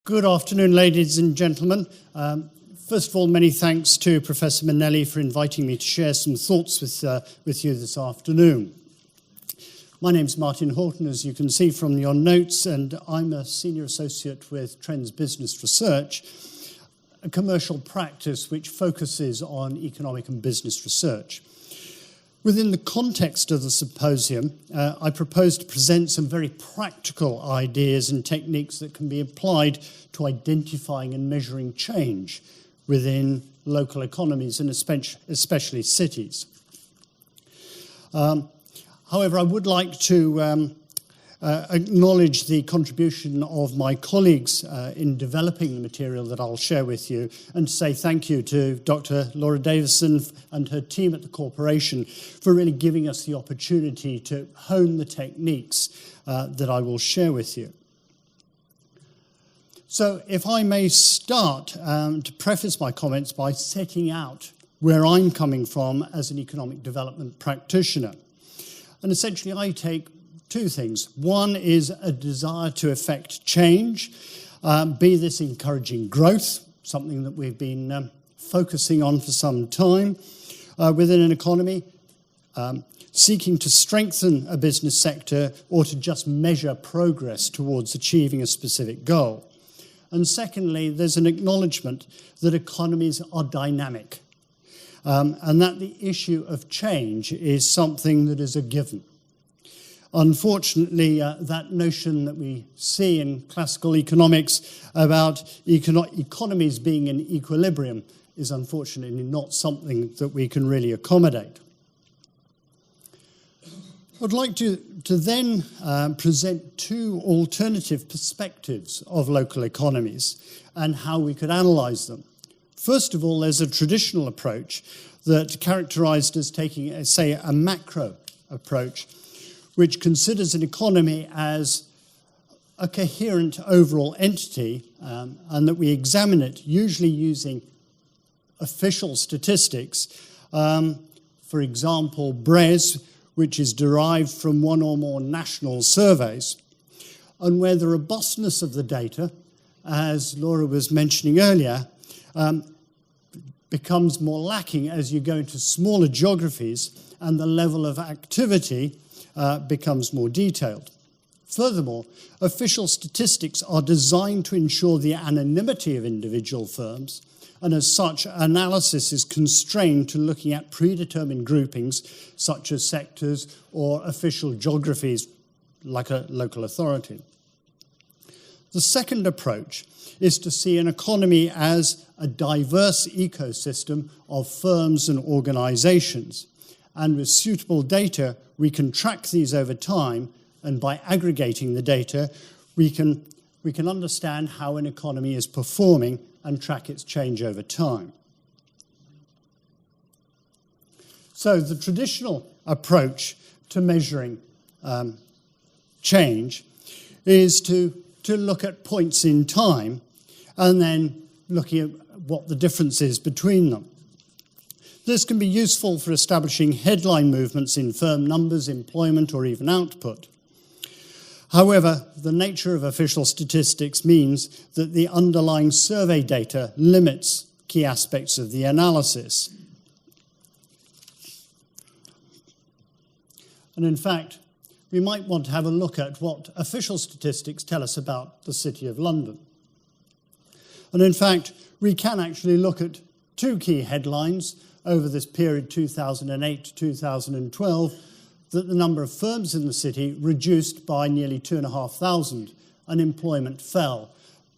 Good afternoon, ladies and gentlemen. First of all, many thanks to Professor Minnelli for inviting me to share some thoughts with you this afternoon. My name's Martin Hougton, as you can see from your notes, and I'm a Senior Associate with Trends Business Research, a commercial practice which focuses on economic and business research. Within the context of the symposium, I propose to present some very practical ideas and techniques that can be applied to identifying and measuring change within local economies and especially cities. However, I would like to acknowledge the contribution of my colleagues in developing the material that I'll share with you, and to say thank you to Dr. Laura Davison and her team at the corporation for really giving us the opportunity to hone the techniques that I will share with you. So if I may start to preface my comments by setting out where I'm coming from as an economic development practitioner. And essentially I take two things. One is a desire to effect change, be this encouraging growth, something that we've been focusing on for some time within an economy, seeking to strengthen a business sector or to just measure progress towards achieving a specific goal. And secondly, there's an acknowledgement that economies are dynamic and that the issue of change is something that is a given. Unfortunately, that notion that we see in classical economics about economies being in equilibrium is unfortunately not something that we can really accommodate. I'd like to then present two alternative perspectives of local economies and how we could analyse them. First of all, there's a traditional approach that characterised as taking, say, a macro approach, which considers an economy as a coherent overall entity and that we examine it usually using official statistics, for example, BRES, which is derived from one or more national surveys, and where the robustness of the data, as Laura was mentioning earlier, becomes more lacking as you go into smaller geographies and the level of activity becomes more detailed. Furthermore, official statistics are designed to ensure the anonymity of individual firms, and as such, analysis is constrained to looking at predetermined groupings such as sectors or official geographies like a local authority. The second approach is to see an economy as a diverse ecosystem of firms and organizations. And with suitable data, we can track these over time, and by aggregating the data, we can understand how an economy is performing and track its change over time. So the traditional approach to measuring change is to look at points in time and then looking at what the difference is between them. This can be useful for establishing headline movements in firm numbers, employment, or even output. However, the nature of official statistics means that the underlying survey data limits key aspects of the analysis. And in fact, we might want to have a look at what official statistics tell us about the City of London. And in fact, we can actually look at two key headlines over this period 2008 to 2012, that the number of firms in the city reduced by nearly 2,500, and employment fell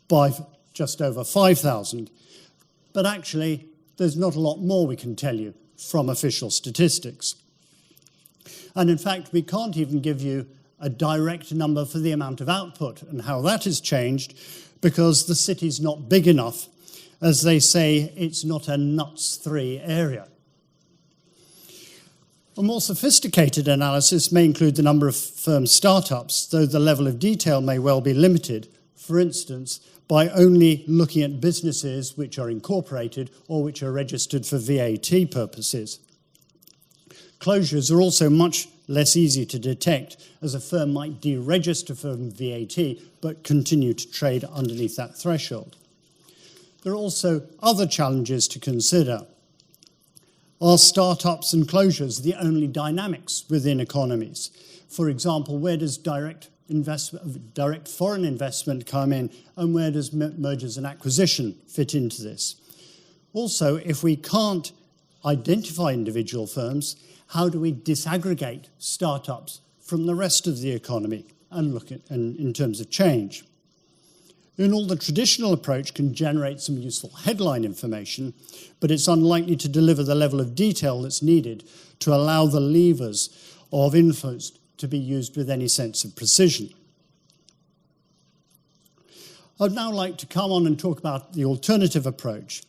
by just over 5,000. But actually, there's not a lot more we can tell you from official statistics. And in fact, we can't even give you a direct number for the amount of output and how that has changed, because the city's not big enough. As they say, it's not a nuts 3 area. A more sophisticated analysis may include the number of firm startups, though the level of detail may well be limited, for instance, by only looking at businesses which are incorporated or which are registered for VAT purposes. Closures are also much less easy to detect, as a firm might deregister from VAT but continue to trade underneath that threshold. There are also other challenges to consider. Are startups and closures the only dynamics within economies? For example, where does direct foreign investment come in, and where does mergers and acquisition fit into this? Also, if we can't identify individual firms, how do we disaggregate startups from the rest of the economy and look at in terms of change? The traditional approach can generate some useful headline information, but it's unlikely to deliver the level of detail that's needed to allow the levers of influence to be used with any sense of precision. I'd now like to come on and talk about the alternative approach.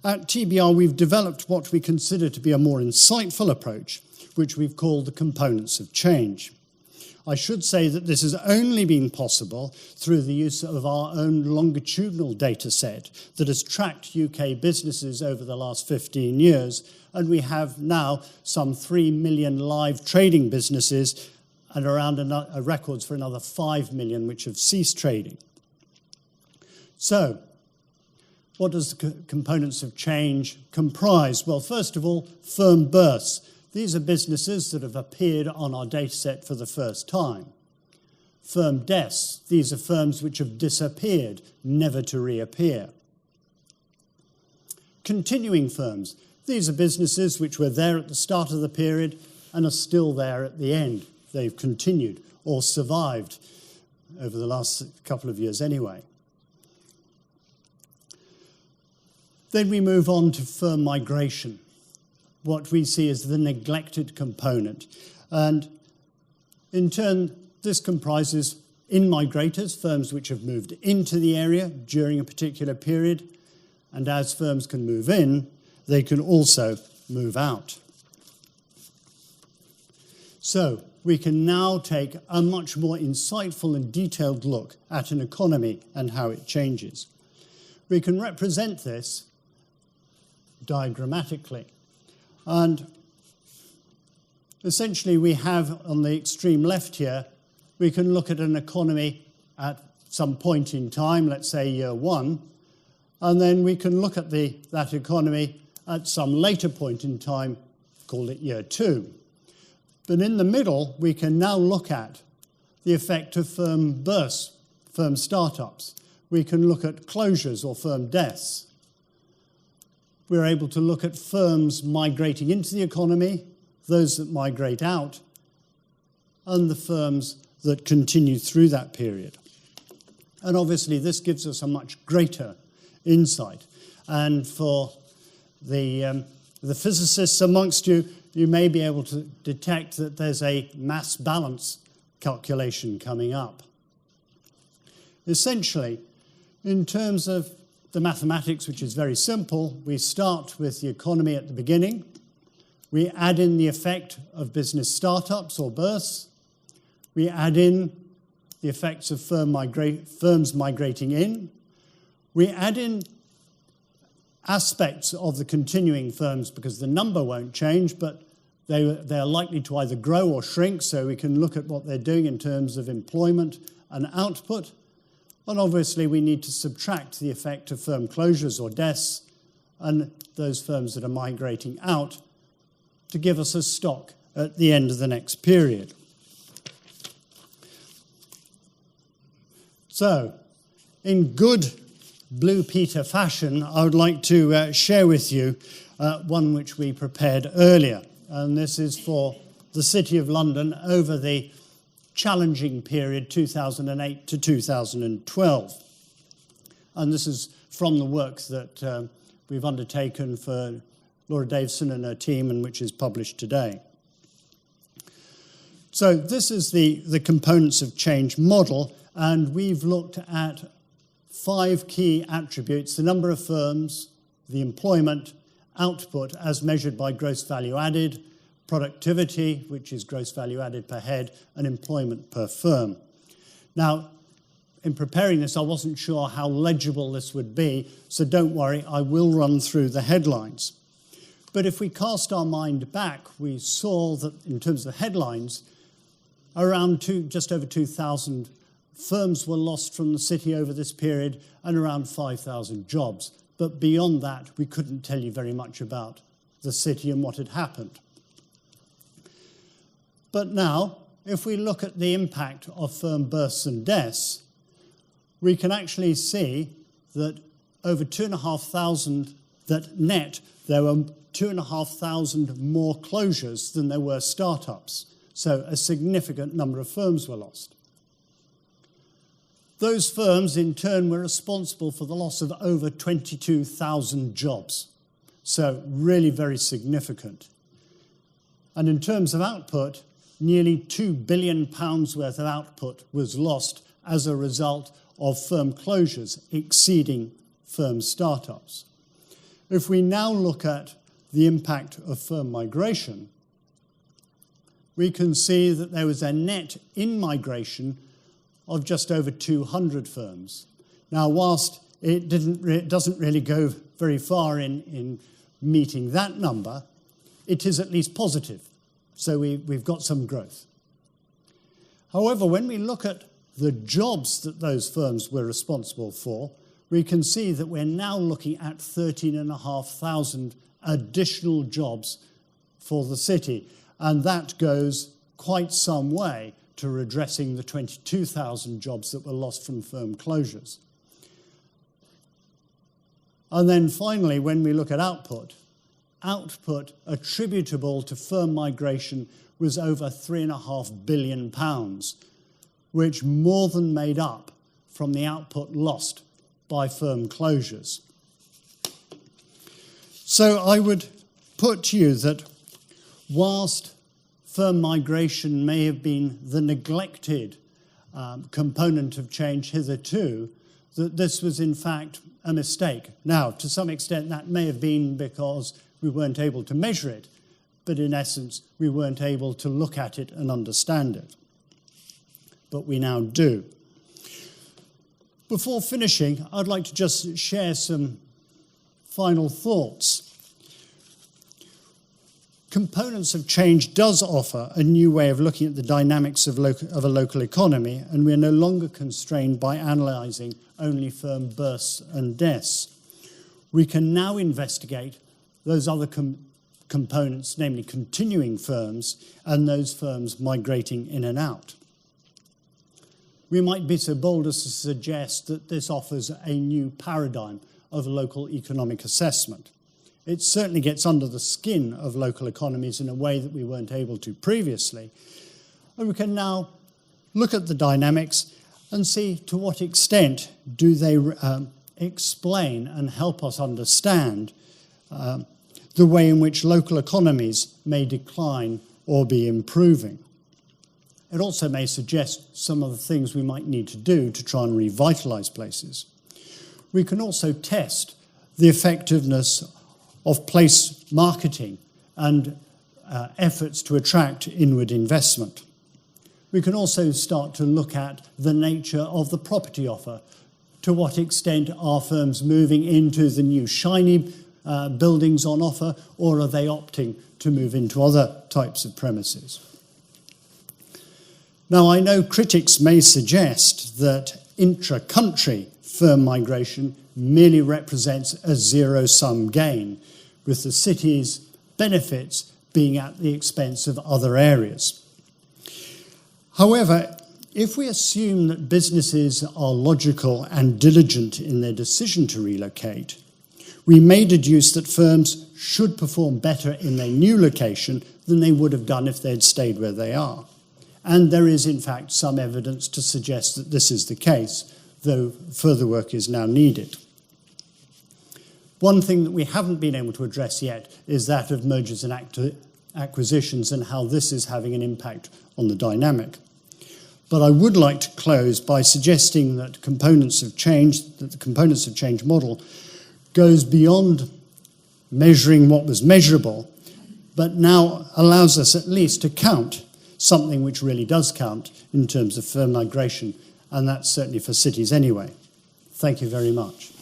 At TBR, we've developed what we consider to be a more insightful approach, which we've called the components of change. I should say that this has only been possible through the use of our own longitudinal data set that has tracked UK businesses over the last 15 years, and we have now some 3 million live trading businesses and around records for another 5 million which have ceased trading. So, what does the components of change comprise? Well, first of all, firm births. These are businesses that have appeared on our dataset for the first time. Firm deaths. These are firms which have disappeared, never to reappear. Continuing firms. These are businesses which were there at the start of the period and are still there at the end. They've continued or survived over the last couple of years anyway. Then we move on to firm migration, what we see as the neglected component. And in turn, this comprises in-migrators, firms which have moved into the area during a particular period. And as firms can move in, they can also move out. So we can now take a much more insightful and detailed look at an economy and how it changes. We can represent this diagrammatically. And essentially we have on the extreme left here, we can look at an economy at some point in time, let's say year one, and then we can look at that economy at some later point in time, call it year two. But in the middle, we can now look at the effect of firm bursts, firm startups. We can look at closures or firm deaths. We're able to look at firms migrating into the economy, those that migrate out, and the firms that continue through that period. And obviously, this gives us a much greater insight. And for the physicists amongst you, you may be able to detect that there's a mass balance calculation coming up. Essentially, in terms of the mathematics, which is very simple, we start with the economy at the beginning. We add in the effect of business startups or births. We add in the effects of firms migrating in. We add in aspects of the continuing firms because the number won't change, but they are likely to either grow or shrink, so we can look at what they're doing in terms of employment and output. And obviously, we need to subtract the effect of firm closures or deaths and those firms that are migrating out to give us a stock at the end of the next period. So, in good Blue Peter fashion, I would like to share with you one which we prepared earlier. And this is for the City of London over the challenging period 2008 to 2012. And this is from the work that we've undertaken for Laura Davison and her team, and which is published today. So this is the components of change model, and we've looked at 5 key attributes: the number of firms, the employment, output as measured by gross value added, productivity, which is gross value added per head, and employment per firm. Now, in preparing this, I wasn't sure how legible this would be, so don't worry, I will run through the headlines. But if we cast our mind back, we saw that in terms of the headlines, around just over 2,000 firms were lost from the city over this period and around 5,000 jobs. But beyond that, we couldn't tell you very much about the city and what had happened. But now, if we look at the impact of firm bursts and deaths, we can actually see that over 2,500, that net, there were 2,500 more closures than there were startups. So a significant number of firms were lost. Those firms, in turn, were responsible for the loss of over 22,000 jobs. So really very significant. And in terms of output, nearly £2 billion worth of output was lost as a result of firm closures exceeding firm startups. If we now look at the impact of firm migration, we can see that there was a net in-migration of just over 200 firms. Now, whilst it doesn't really go very far in meeting that number, it is at least positive. So we've got some growth. However, when we look at the jobs that those firms were responsible for, we can see that we're now looking at 13,500 additional jobs for the city. And that goes quite some way to redressing the 22,000 jobs that were lost from firm closures. And then finally, when we look at output attributable to firm migration was over £3.5 billion, which more than made up from the output lost by firm closures. So I would put to you that whilst firm migration may have been the neglected component of change hitherto, that this was in fact a mistake. Now, to some extent, that may have been because we weren't able to measure it, but in essence, we weren't able to look at it and understand it. But we now do. Before finishing, I'd like to just share some final thoughts. Components of change does offer a new way of looking at the dynamics of a local economy, and we're no longer constrained by analysing only firm bursts and deaths. We can now investigate those other components, namely continuing firms and those firms migrating in and out. We might be so bold as to suggest that this offers a new paradigm of local economic assessment. It certainly gets under the skin of local economies in a way that we weren't able to previously. And we can now look at the dynamics and see to what extent do they explain and help us understand the way in which local economies may decline or be improving. It also may suggest some of the things we might need to do to try and revitalise places. We can also test the effectiveness of place marketing and efforts to attract inward investment. We can also start to look at the nature of the property offer. To what extent are firms moving into the new shiny buildings on offer, or are they opting to move into other types of premises? Now, I know critics may suggest that intra-country firm migration merely represents a zero-sum gain, with the city's benefits being at the expense of other areas. However, if we assume that businesses are logical and diligent in their decision to relocate, we may deduce that firms should perform better in their new location than they would have done if they'd stayed where they are. And there is, in fact, some evidence to suggest that this is the case, though further work is now needed. One thing that we haven't been able to address yet is that of mergers and acquisitions and how this is having an impact on the dynamic. But I would like to close by suggesting that the components of change model goes beyond measuring what was measurable, but now allows us at least to count something which really does count in terms of firm migration, and that's certainly for cities anyway. Thank you very much.